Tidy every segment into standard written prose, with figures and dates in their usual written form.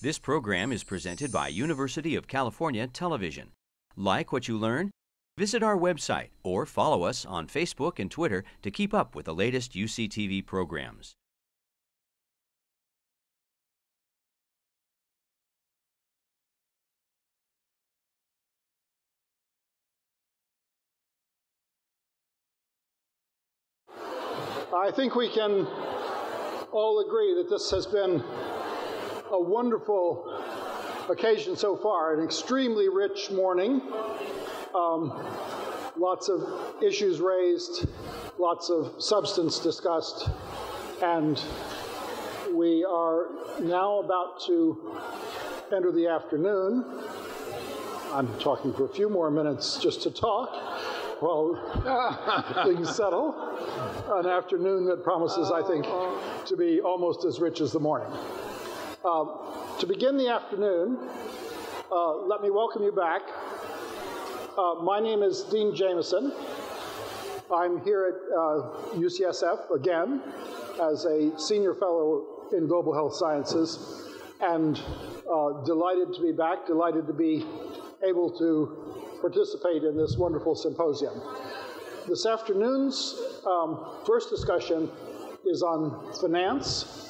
This program is presented by University of California Television. Like what you learn? Visit our website or follow us on Facebook and Twitter to keep up with the latest UCTV programs. I think we can all agree that this has been a wonderful occasion so far, an extremely rich morning. Lots of issues raised, lots of substance discussed, and we are now about to enter the afternoon. I'm talking for a few more minutes just to talk while things settle. An afternoon that promises, I think, to be almost as rich as the morning. To begin the afternoon, let me welcome you back. My name is Dean Jamieson. I'm here at UCSF again as a senior fellow in global health sciences, and delighted to be back, delighted to be able to participate in this wonderful symposium. This afternoon's first discussion is on finance,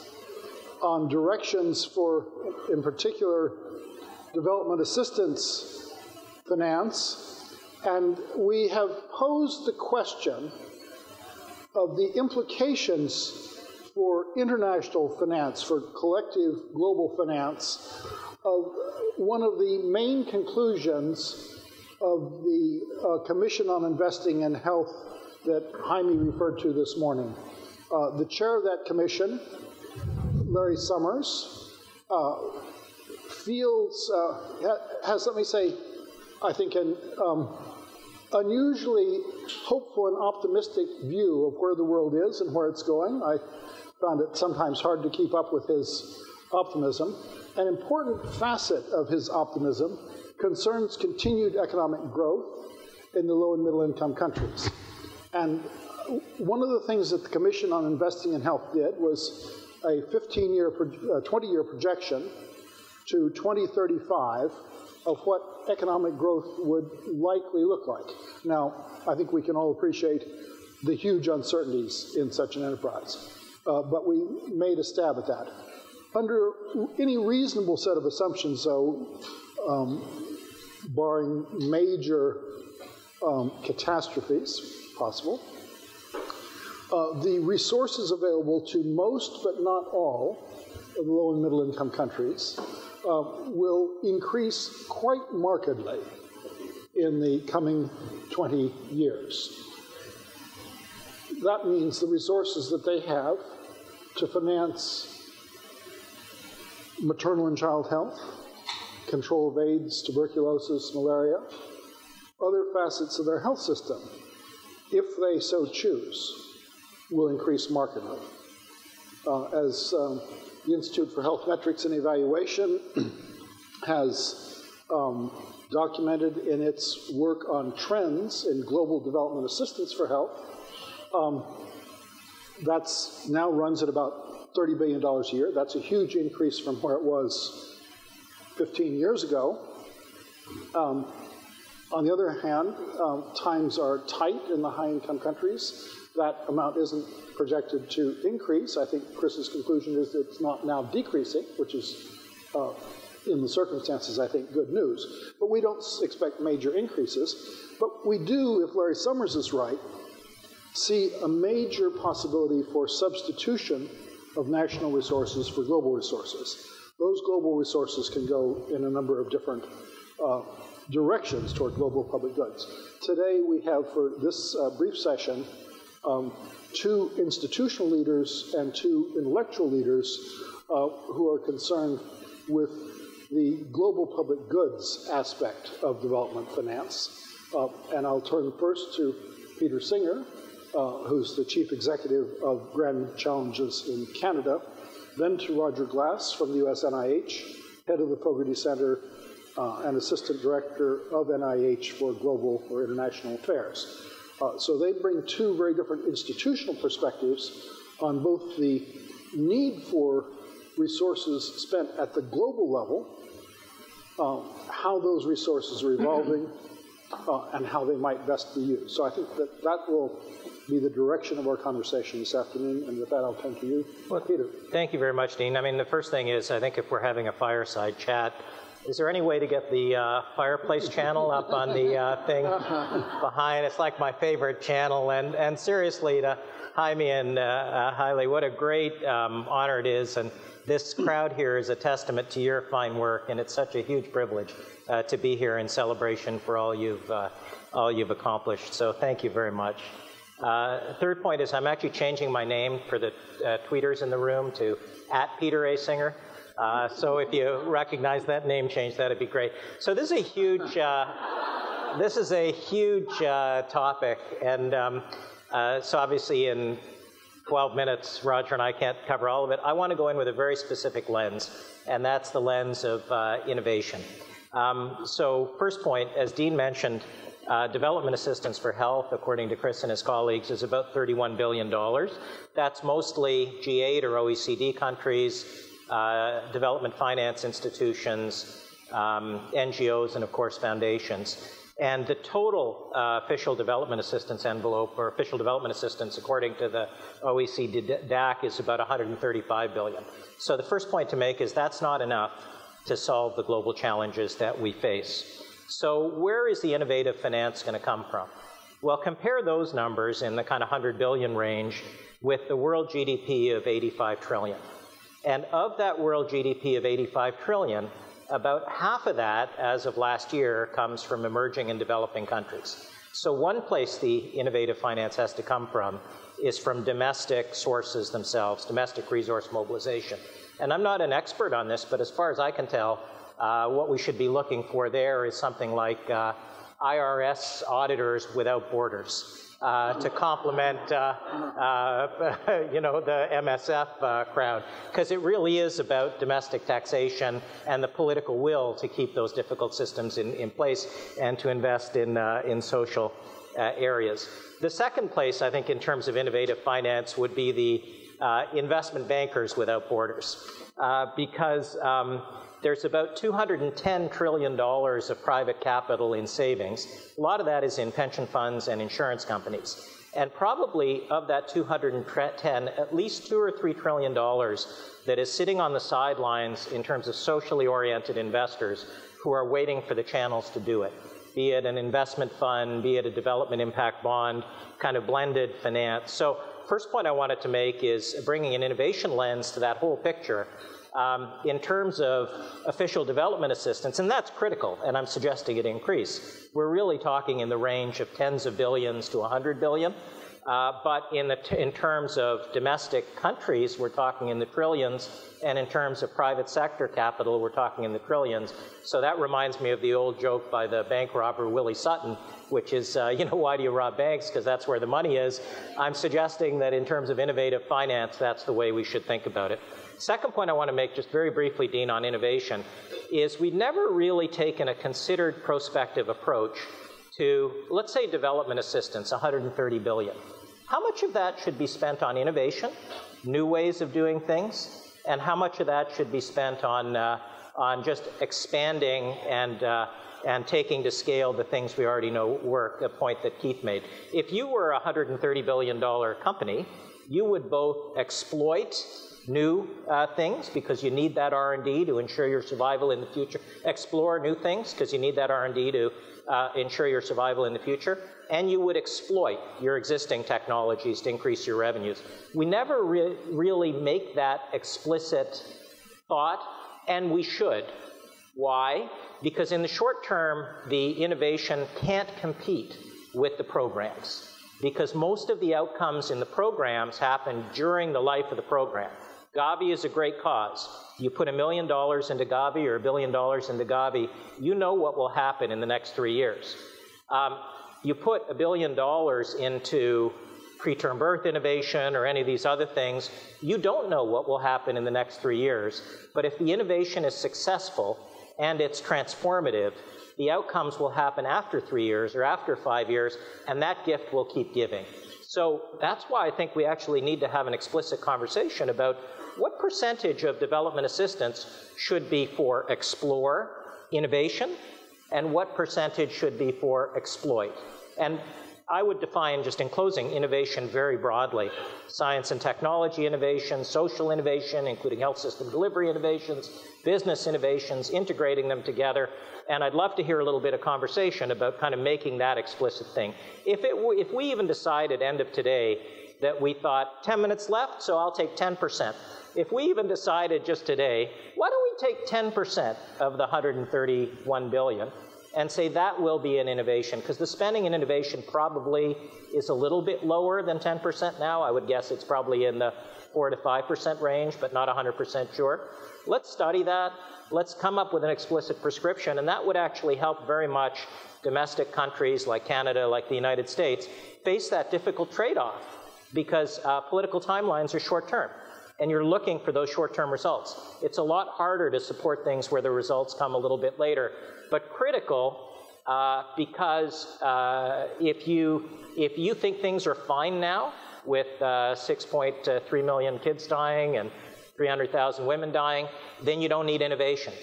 on directions for, in particular, development assistance finance, and we have posed the question of the implications for international finance, for collective global finance, of one of the main conclusions of the Commission on Investing in Health that Jaime referred to this morning. The chair of that commission, Larry Summers, has, let me say, I think, an unusually hopeful and optimistic view of where the world is and where it's going. I found it sometimes hard to keep up with his optimism. An important facet of his optimism concerns continued economic growth in the low and middle income countries. And one of the things that the Commission on Investing in Health did was a 20-year projection to 2035 of what economic growth would likely look like. Now, I think we can all appreciate the huge uncertainties in such an enterprise, but we made a stab at that. Under any reasonable set of assumptions, though, barring major catastrophes possible, the resources available to most but not all of the low and middle income countries will increase quite markedly in the coming 20 years. That means the resources that they have to finance maternal and child health, control of AIDS, tuberculosis, malaria, other facets of their health system, if they so choose, will increase markedly. As the Institute for Health Metrics and Evaluation has documented in its work on trends in global development assistance for health, that's now runs at about $30 billion a year. That's a huge increase from where it was 15 years ago. On the other hand, times are tight in the high-income countries. That amount isn't projected to increase. I think Chris's conclusion is that it's not now decreasing, which is, in the circumstances, I think, good news. But we don't expect major increases. But we do, if Larry Summers is right, see a major possibility for substitution of national resources for global resources. Those global resources can go in a number of different directions toward global public goods. Today we have, for this brief session, two institutional leaders and two intellectual leaders who are concerned with the global public goods aspect of development finance. And I'll turn first to Peter Singer, who's the chief executive of Grand Challenges in Canada, then to Roger Glass from the US NIH, head of the Fogarty Center and assistant director of NIH for global or international affairs. So they bring two very different institutional perspectives on both the need for resources spent at the global level, how those resources are evolving, and how they might best be used. So I think that will be the direction of our conversation this afternoon, and with that I'll turn to you, Peter. Thank you very much, Dean. I mean, the first thing is, I think if we're having a fireside chat, is there any way to get the fireplace channel up on the thing behind? It's like my favorite channel, and seriously, to Jaime and Haile, what a great honor it is, and this crowd here is a testament to your fine work, and it's such a huge privilege to be here in celebration for all you've accomplished. So thank you very much. Third point is I'm actually changing my name for the tweeters in the room to @PeterA.Singer. So if you recognize that name change, that'd be great. So this is a huge topic, and so obviously in 12 minutes, Roger and I can't cover all of it. I want to go in with a very specific lens, and that's the lens of innovation. So first point, as Dean mentioned, development assistance for health, according to Chris and his colleagues, is about $31 billion. That's mostly G8 or OECD countries, development finance institutions, NGOs, and of course foundations. And the total official development assistance envelope, or official development assistance, according to the OECD DAC, is about $135 billion. So the first point to make is that's not enough to solve the global challenges that we face. So where is the innovative finance going to come from? Well, compare those numbers in the kind of 100 billion range with the world GDP of 85 trillion. And of that world GDP of 85 trillion, about half of that, as of last year, comes from emerging and developing countries. So one place the innovative finance has to come from is from domestic sources themselves, domestic resource mobilization. And I'm not an expert on this, but as far as I can tell, what we should be looking for there is something like IRS auditors without borders. To complement, you know, the MSF crowd, because it really is about domestic taxation and the political will to keep those difficult systems in place and to invest in social areas. The second place, I think, in terms of innovative finance would be the investment bankers without borders, because there's about $210 trillion of private capital in savings. A lot of that is in pension funds and insurance companies. And probably of that 210, at least $2 or $3 trillion that is sitting on the sidelines in terms of socially oriented investors who are waiting for the channels to do it, be it an investment fund, be it a development impact bond, kind of blended finance. So first point I wanted to make is bringing an innovation lens to that whole picture. In terms of official development assistance, and that's critical, and I'm suggesting it increase. We're really talking in the range of tens of billions to 100 billion, but in terms of domestic countries, we're talking in the trillions, and in terms of private sector capital, we're talking in the trillions. So that reminds me of the old joke by the bank robber Willie Sutton, which is, you know, why do you rob banks? Because that's where the money is. I'm suggesting that in terms of innovative finance, that's the way we should think about it. Second point I want to make, just very briefly, Dean, on innovation, is we've never really taken a considered prospective approach to, let's say, development assistance, 130 billion. How much of that should be spent on innovation, new ways of doing things, and how much of that should be spent on just expanding and taking to scale the things we already know work, a point that Keith made. If you were a $130 billion company, you would both exploit new things, because you need that R&D to ensure your survival in the future. Explore new things, because you need that R&D to ensure your survival in the future. And you would exploit your existing technologies to increase your revenues. We never really make that explicit thought, and we should. Why? Because in the short term, the innovation can't compete with the programs, because most of the outcomes in the programs happen during the life of the program. Gavi is a great cause. You put $1 million into Gavi or $1 billion into Gavi, you know what will happen in the next 3 years. You put $1 billion into preterm birth innovation or any of these other things, you don't know what will happen in the next 3 years. But if the innovation is successful and it's transformative, the outcomes will happen after 3 years or after 5 years, and that gift will keep giving. So that's why I think we actually need to have an explicit conversation about what percentage of development assistance should be for explore, innovation, and what percentage should be for exploit? And I would define, just in closing, innovation very broadly. Science and technology innovation, social innovation, including health system delivery innovations, business innovations, integrating them together. And I'd love to hear a little bit of conversation about kind of making that explicit thing. If we even decided, end of today, that we thought 10 minutes left, so I'll take 10%. If we even decided just today, why don't we take 10% of the 131 billion and say that will be an innovation? Because the spending in innovation probably is a little bit lower than 10% now. I would guess it's probably in the 4 to 5% range, but not 100% sure. Let's study that. Let's come up with an explicit prescription, and that would actually help very much domestic countries like Canada, like the United States, face that difficult trade-off, because political timelines are short-term, and you're looking for those short-term results. It's a lot harder to support things where the results come a little bit later, but critical because if you think things are fine now with 6.3 million kids dying and 300,000 women dying, then you don't need innovation.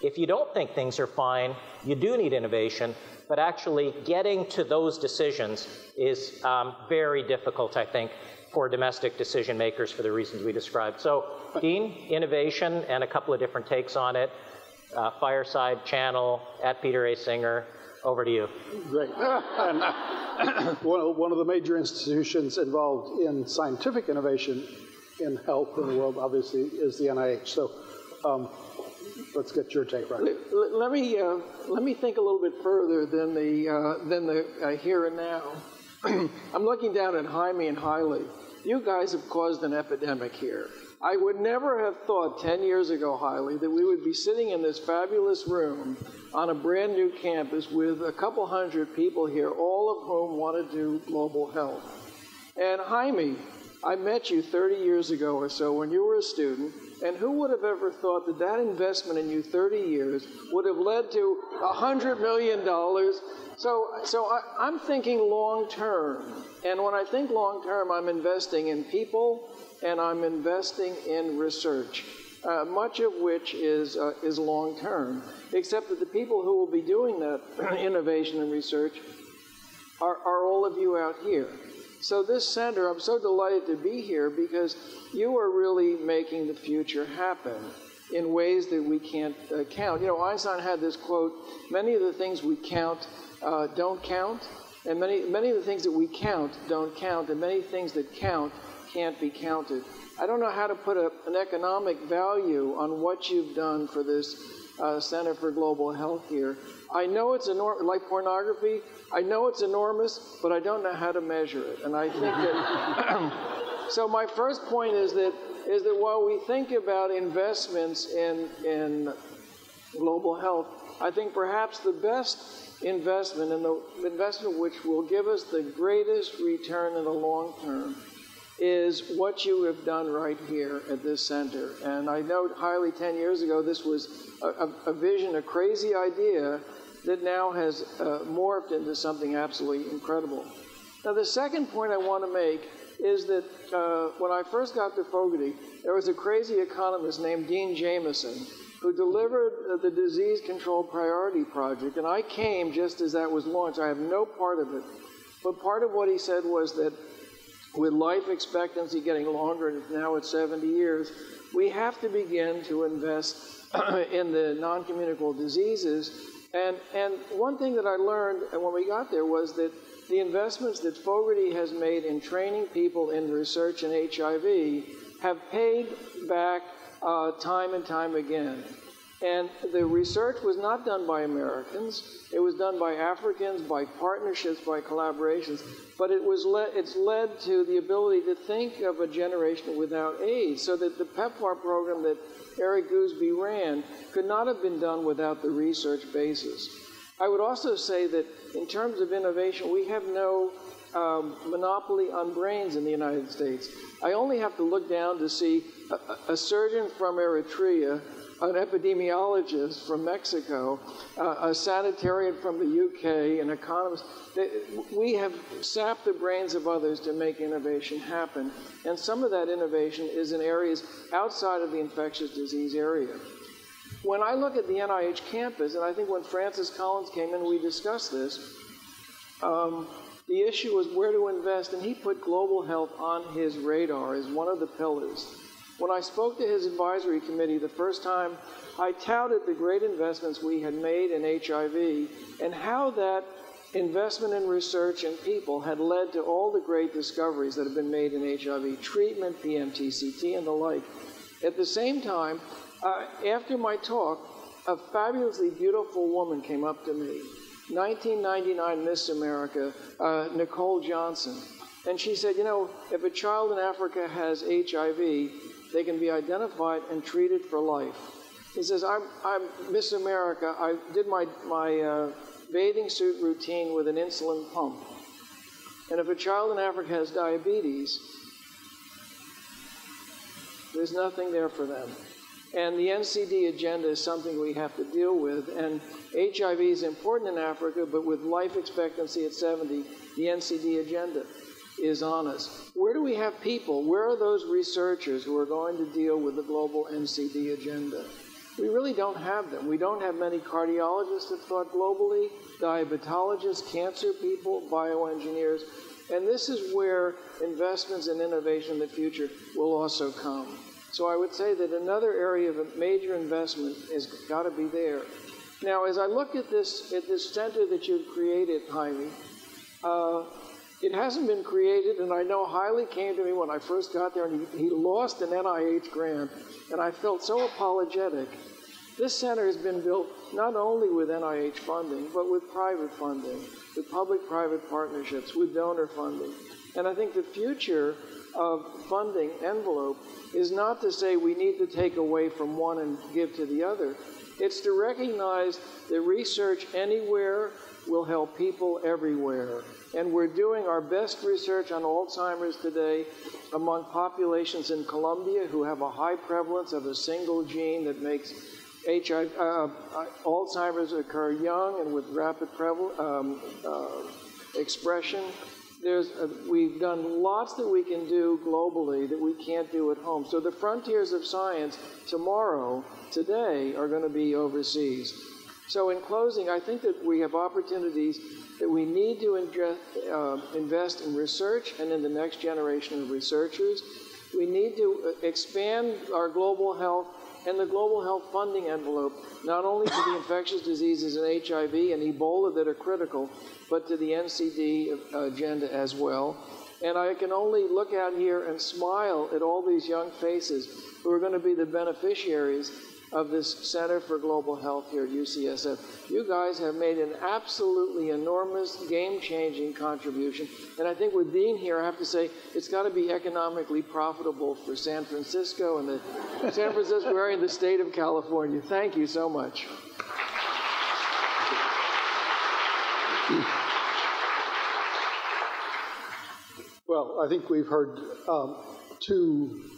If you don't think things are fine, you do need innovation, but actually getting to those decisions is very difficult, I think, for domestic decision makers for the reasons we described. So, Dean, innovation and a couple of different takes on it. Fireside Channel, at Peter A. Singer, over to you. Great. And one of the major institutions involved in scientific innovation in health in the world, obviously, is the NIH. So let's get your take, Roger. Let me think a little bit further than the here and now. I'm looking down at Jaime and Haile. You guys have caused an epidemic here. I would never have thought 10 years ago, Haile, that we would be sitting in this fabulous room on a brand new campus with a couple hundred people here, all of whom want to do global health. And Jaime, I met you 30 years ago or so when you were a student, and who would have ever thought that that investment in you 30 years would have led to $100 million? So I'm thinking long term, and when I think long term, I'm investing in people and I'm investing in research, much of which is long term, except that the people who will be doing that innovation and research are all of you out here. So this center, I'm so delighted to be here because you are really making the future happen in ways that we can't count. You know, Einstein had this quote, many of the things we count don't count, and many of the things that we count don't count, and many things that count can't be counted. I don't know how to put an economic value on what you've done for this Center for Global Health here. I know it's enormous, like pornography, I know it's enormous, but I don't know how to measure it. And I think that, so my first point is that while we think about investments in global health, I think perhaps the best investment and the investment which will give us the greatest return in the long term is what you have done right here at this center. And I know Haile 10 years ago, this was a vision, a crazy idea that now has morphed into something absolutely incredible. Now, the second point I want to make is that when I first got to Fogarty, there was a crazy economist named Dean Jameson who delivered the Disease Control Priority Project, and I came just as that was launched. I have no part of it, but part of what he said was that with life expectancy getting longer, and now it's 70 years, we have to begin to invest in the non-communicable diseases. And one thing that I learned when we got there was that the investments that Fogarty has made in training people in research in HIV have paid back time and time again. And the research was not done by Americans. It was done by Africans, by partnerships, by collaborations. But it's led to the ability to think of a generation without AIDS, so that the PEPFAR program that Eric Goosby ran could not have been done without the research basis. I would also say that in terms of innovation, we have no monopoly on brains in the United States. I only have to look down to see a surgeon from Eritrea an epidemiologist from Mexico, a sanitarian from the UK, an economist. We have sapped the brains of others to make innovation happen. And some of that innovation is in areas outside of the infectious disease area. When I look at the NIH campus, and I think when Francis Collins came in, we discussed this, the issue was where to invest, and he put global health on his radar as one of the pillars. When I spoke to his advisory committee the first time, I touted the great investments we had made in HIV and how that investment in research and people had led to all the great discoveries that have been made in HIV treatment, PMTCT, and the like. At the same time, after my talk, a fabulously beautiful woman came up to me, 1999 Miss America, Nicole Johnson. And she said, you know, if a child in Africa has HIV, they can be identified and treated for life. He says, I'm Miss America. I did my bathing suit routine with an insulin pump. And if a child in Africa has diabetes, there's nothing there for them. And the NCD agenda is something we have to deal with. And HIV is important in Africa, but with life expectancy at 70, the NCD agenda is on us. Where do we have people? Where are those researchers who are going to deal with the global NCD agenda? We really don't have them. We don't have many cardiologists that thought globally, diabetologists, cancer people, bioengineers. And this is where investments in innovation in the future will also come. So I would say that another area of major investment has got to be there. Now, as I look at this center that you've created, Jaime, it hasn't been created, and I know Haile came to me when I first got there, and he lost an NIH grant, and I felt so apologetic. This center has been built not only with NIH funding, but with private funding, with public-private partnerships, with donor funding. And I think the future of funding envelope is not to say we need to take away from one and give to the other. It's to recognize that research anywhere will help people everywhere. And we're doing our best research on Alzheimer's today among populations in Colombia who have a high prevalence of a single gene that makes Alzheimer's occur young and with rapid expression. We've done lots that we can do globally that we can't do at home. So the frontiers of science tomorrow, today, are going to be overseas. So in closing, I think that we have opportunities that we need to invest in research and in the next generation of researchers. We need to expand our global health and the global health funding envelope, not only to the infectious diseases and HIV and Ebola that are critical, but to the NCD agenda as well. And I can only look out here and smile at all these young faces who are going to be the beneficiaries of this Center for Global Health here at UCSF. You guys have made an absolutely enormous, game-changing contribution. And I think with being here, I have to say, it's got to be economically profitable for San Francisco and the San Francisco area and the state of California. Thank you so much. Well, I think we've heard two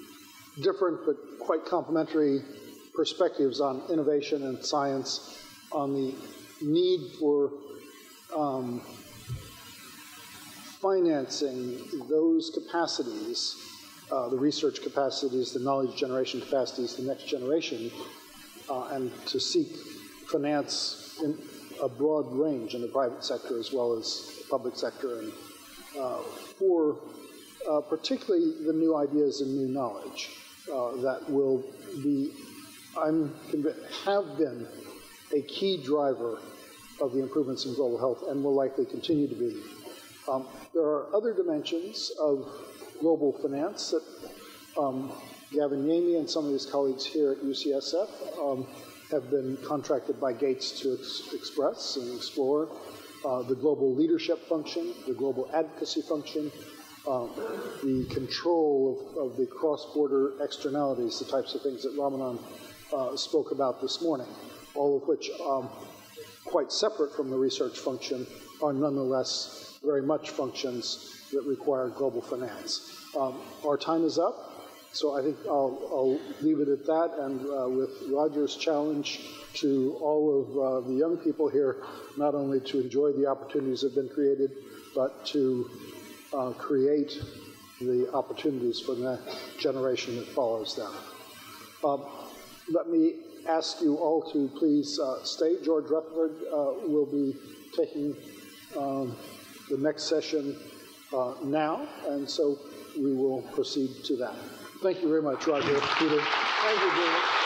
different but quite complementary perspectives on innovation and science, on the need for financing those capacities, the research capacities, the knowledge generation capacities, the next generation, and to seek finance in a broad range in the private sector as well as the public sector, and for particularly the new ideas and new knowledge that will be, I'm convinced, have been a key driver of the improvements in global health and will likely continue to be. There are other dimensions of global finance that Gavin Yamey and some of his colleagues here at UCSF have been contracted by Gates to express and explore. The global leadership function, the global advocacy function, the control of the cross-border externalities, the types of things that Ramanan spoke about this morning, all of which, quite separate from the research function, are nonetheless very much functions that require global finance. Our time is up. So I think I'll leave it at that, and with Roger's challenge to all of the young people here, not only to enjoy the opportunities that have been created, but to create the opportunities for the generation that follows them. Let me ask you all to please stay. George Rutherford will be taking the next session now, and so we will proceed to that. Thank you very much, Roger, Peter. Thank you, David.